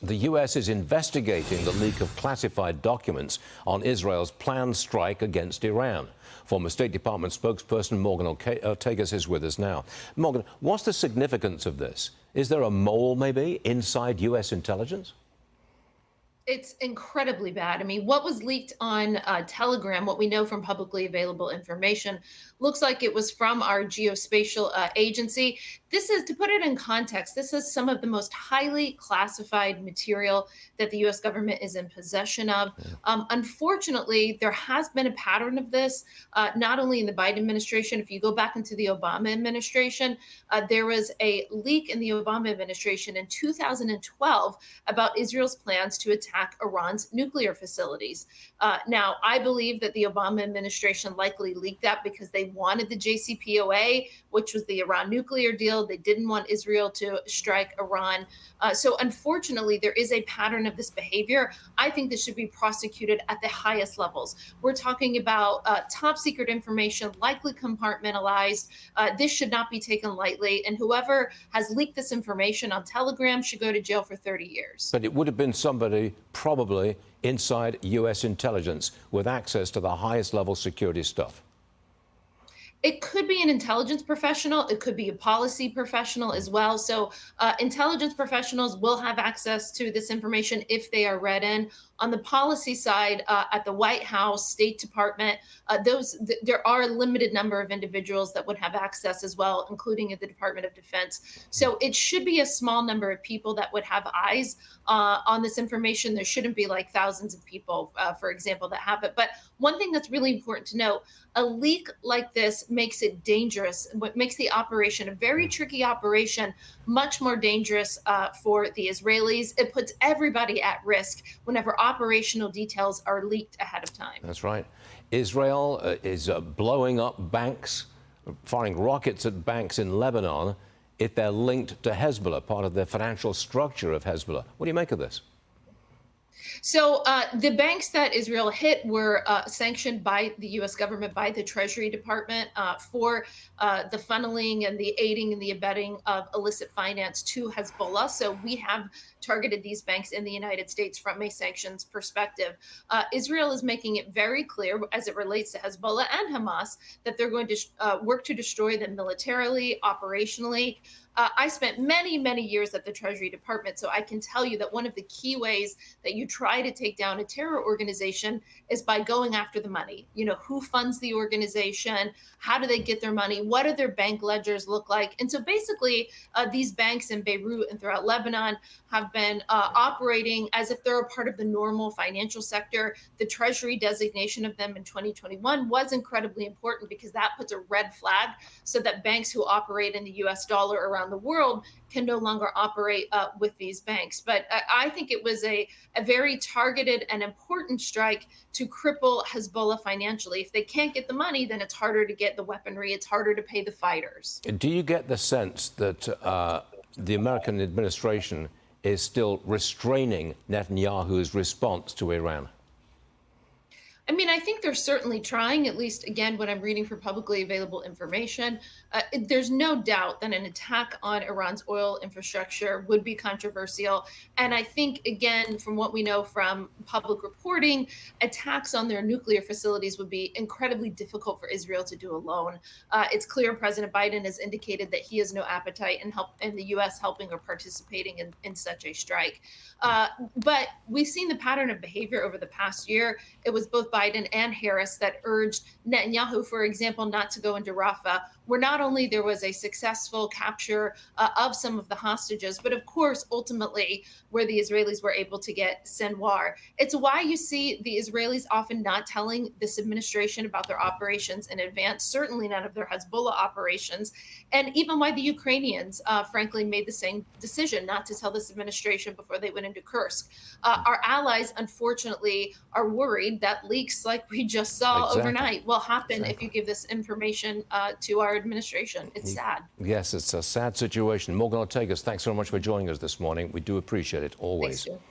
The U.S. is investigating the leak of classified documents on Israel's planned strike against Iran. Former State Department spokesperson Morgan Ortagus is with us now. Morgan, what's the significance of this? Is there a mole, maybe, inside U.S. intelligence? It's incredibly bad. I mean, what was leaked on Telegram, what we know from publicly available information, looks like it was from our geospatial agency. This is, to put it in context, this is some of the most highly classified material that the U.S. government is in possession of. Unfortunately, there has been a pattern of this, not only in the Biden administration. If you go back into the Obama administration, there was a leak in the Obama administration in 2012 about Israel's plans to attack Iran's nuclear facilities. Now, I believe that the Obama administration likely leaked that because they wanted the JCPOA, which was the Iran nuclear deal. They didn't want Israel to strike Iran. So unfortunately, there is a pattern of this behavior. I think this should be prosecuted at the highest levels. We're talking about top secret information, likely compartmentalized. This should not be taken lightly. And whoever has leaked this information on Telegram should go to jail for 30 years. But it would have been somebody probably inside U.S. intelligence with access to the highest level security stuff. It could be an intelligence professional. It could be a policy professional as well. So intelligence professionals will have access to this information if they are read in. On the policy side, at the White House, State Department, there are a limited number of individuals that would have access as well, including at the Department of Defense. So it should be a small number of people that would have eyes on this information. There shouldn't be like thousands of people, for example, that have it. But one thing that's really important to note, a leak like this makes it dangerous. What makes the operation, a very tricky operation, much more dangerous for the Israelis. It puts everybody at risk whenever operational details are leaked ahead of time. That's right. Israel is blowing up banks, firing rockets at banks in Lebanon if they're linked to Hezbollah, part of the financial structure of Hezbollah. What do you make of this? So the banks that Israel hit were sanctioned by the U.S. government, by the Treasury Department, for the funneling and the aiding and the abetting of illicit finance to Hezbollah. So we have targeted these banks in the United States from a sanctions perspective. Israel is making it very clear, as it relates to Hezbollah and Hamas, that they're going to work to destroy them militarily, operationally. I spent many, many years at the Treasury Department, so I can tell you that one of the key ways that you try to take down a terror organization is by going after the money. You know, who funds the organization? How do they get their money? What do their bank ledgers look like? And so basically, these banks in Beirut and throughout Lebanon have been operating as if they're a part of the normal financial sector. The Treasury designation of them in 2021 was incredibly important because that puts a red flag so that banks who operate in the US dollar around the world can no longer operate with these banks. But I think it was a very targeted and important strike to cripple Hezbollah financially. If they can't get the money, then it's harder to get the weaponry. It's harder to pay the fighters. Do you get the sense that the American administration is still restraining Netanyahu's response to Iran? I mean, I think they're certainly trying, at least, again, when I'm reading for publicly available information. There's no doubt that an attack on Iran's oil infrastructure would be controversial. And I think, again, from what we know from public reporting, attacks on their nuclear facilities would be incredibly difficult for Israel to do alone. It's clear President Biden has indicated that he has no appetite in the U.S. helping or participating in such a strike. But we've seen the pattern of behavior over the past year. It was both Biden and Harris that urged Netanyahu, for example, not to go into Rafah, where not only there was a successful capture of some of the hostages, but of course, ultimately, where the Israelis were able to get Sinwar. It's why you see the Israelis often not telling this administration about their operations in advance, certainly none of their Hezbollah operations, and even why the Ukrainians, frankly, made the same decision not to tell this administration before they went into Kursk. Our allies, unfortunately, are worried that leaks like we just saw overnight will happen if you give this information to our administration. It's sad. Yes, it's a sad situation. Morgan Ortagus, thanks so much for joining us this morning. We do appreciate it always. Thanks, Joe.